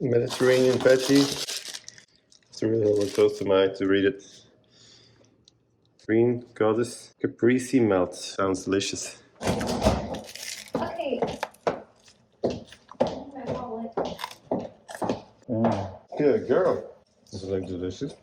Mediterranean veggie. It's really a little close to my eye to read it. Green Goddess Caprese Melt. Sounds delicious. Okay. My wallet. Good girl. Does it look delicious?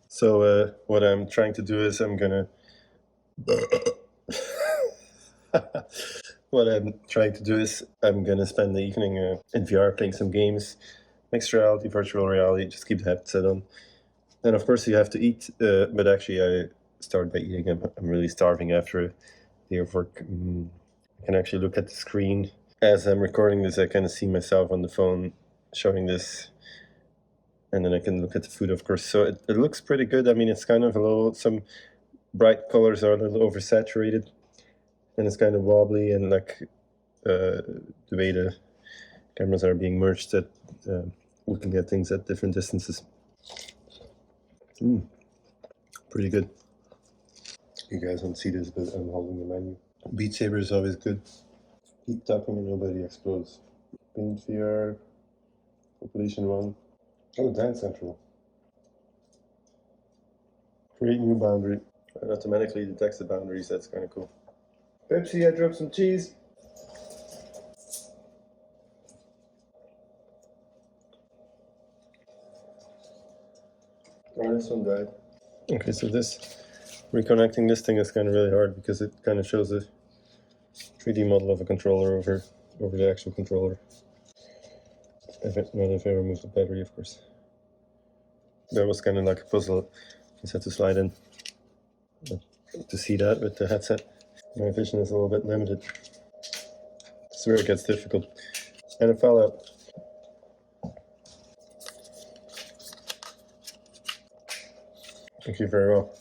So what I'm trying to do is I'm gonna spend the evening in VR playing some games, mixed reality, virtual reality, just keep the headset on. And of course you have to eat, but actually I start by eating. I'm really starving after a day of work. I can actually look at the screen. As I'm recording this, I kind of see myself on the phone showing this. And then I can look at the food, of course. So it looks pretty good. I mean, it's kind of a little, some bright colors are a little oversaturated. And it's kind of wobbly, and like the way the cameras are being merged, at looking at things at different distances. Pretty good. You guys don't see this, but I'm holding the menu. Beat Saber is always good. Keep tapping and nobody explodes. Paint VR, Population 1. Oh, Dance Central. Create new boundary. It automatically detects the boundaries, that's kind of cool. Pepsi, I dropped some cheese. Oh, this one died. Okay, so reconnecting this thing is kind of really hard because it kind of shows a 3D model of a controller over the actual controller. Not if I remove the battery, of course. That was kind of like a puzzle. Just had to slide in to see that with the headset. My vision is a little bit limited. This is where it gets difficult. And it fell out. Thank you very well.